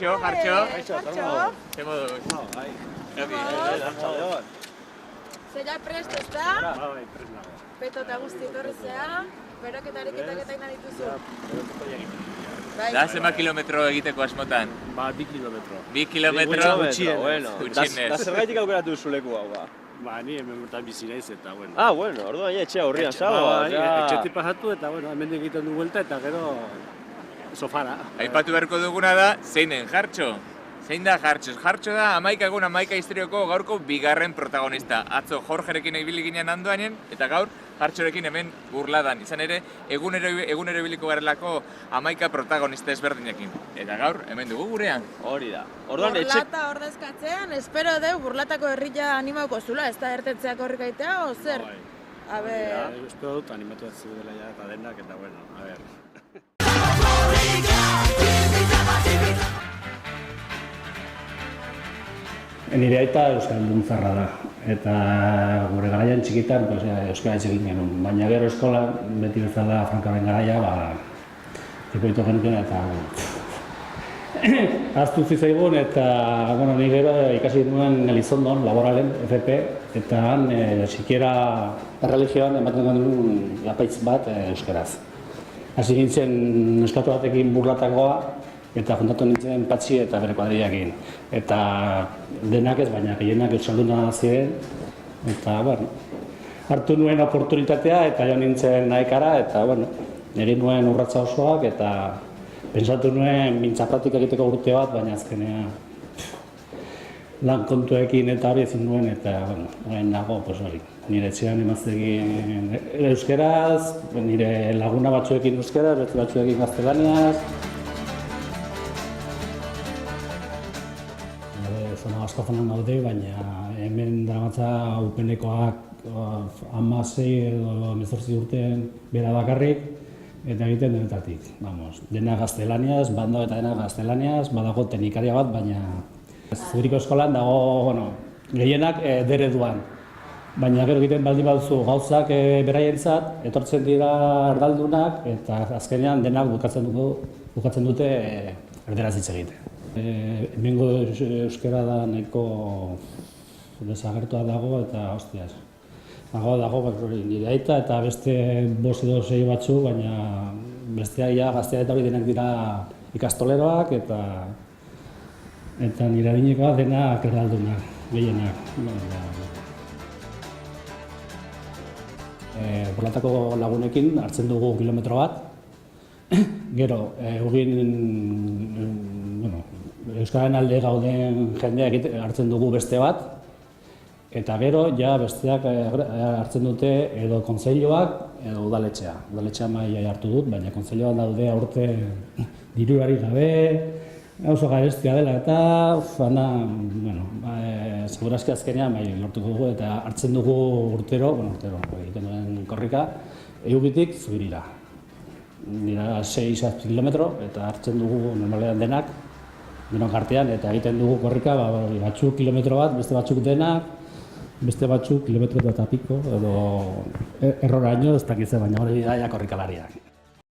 Jartxo, jartxo. Jartxo. Ze moduz? Zera prest, ez da? Bai, prest nago. Peto eta guzti etorri zea. Beroketarik eta egin dituzu. Da, zema kilometro egiteko asmotan? Ba, 2 kilometro. 2 kilometro? Bueno. Gutxienez. Da zergaitik aukeratu zuleku hau, ba? Ba, ni hemen bertan bizi naiz eta, bueno. Ah, bueno, orduan etxea aurrian zago. Bai, etxetik pasatu eta, bueno, hemen egiten du vuelta eta gero sofara. Aipatu beharko duguna da, zeinen Jartxo? Zein da Jartxo? Jartxo da 11 egun 11 historioko gaurko bigarren protagonista. Atzo Jorgerekin ibili ginen Andoainen eta gaur Jartxorekin hemen Burladan. Izan ere, egunero ibiliko garelako 11 protagonista ezberdinekin. Eta gaur, hemen dugu gurean. Hori da. Orduan etxe... Burlata ordezkatzean, espero deu Burlatako herria animauko zula, ez da ertetzeak horrik aitea, o zer? A ber... Espero dut animatu ez dela ja eta denak eta, bueno, a ber. Nire aita euskaldun zarra da, eta gure garaian txikitan euskara hitz egin genuen, baina gero eskolan beti bezala Frankaren garaia, tipoitu genuen eta ahaztu zitzaigun eta ni gero ikasi nuen Elizondon, laboralen, FP, eta han sikiera erreligioan ematen genuen lapaitz bat euskaraz. Hasi nintzen eskatu batekin Burlatakoa, eta juntatu nintzen Patxi eta bere kuadrillakin. Eta denak ez, baina gehienak euskalduna ziren. Eta, bueno, hartu nuen oportunitatea eta jo nintzen nahikara, eta, bueno, egin nuen urratsa osoak eta pentsatu nuen mintza praktika egiteko urte bat, baina azkenean lan kontuekin eta hori ezin nuen, eta, bueno, orain nago, hori. Nire etxean emaztekin euskeraz, nire laguna batzuekin euskeraz, beste batzuekin gaztelaniaz. Zona askozonan gaude, baina hemen daramatza upenekoak 16 edo 18 urtean bera bakarrik eta egiten denetatik. Dena gaztelaniaz, bando eta dena gaztelaniaz, badago teknikaria bat, baina Zuriko eskolan dago, gehienak dereduan. Baina gero egiten baldin baduzu gauzak beraientzat, etortzen dira erdaldunak eta azkenean denak bukatzen dute erderaz hitz egiten. Hemengo euskara da nahiko desagertua dago eta hostias. Dago nire aita eta beste 5 edo 6 batzu, baina besteak gaztea eta hori denak dira ikastoleroak eta nire adinekoa denak erdaldunak, gehienak. Burlatako lagunekin hartzen dugu kilometro bat, gero euskararen alde gauden jendea hartzen dugu beste bat, eta gero ja besteak hartzen dute edo kontseiluak edo udaletxea. Udaletxea maila hartu dut, baina kontseiluan daude aurte dirurari gabe, oso garestia dela eta segurazki azkenean lortuko dugu eta hartzen dugu urtero egiten duen korrika, Eugitik Zubirira. Dira 6 kilometro eta hartzen dugu normalean denak artean eta egiten dugu korrika, batzuk kilometro bat, beste batzuk denak, beste batzuk kilometro eta piko edo erroraino ez dakitzen, baina hori da korrikalariak.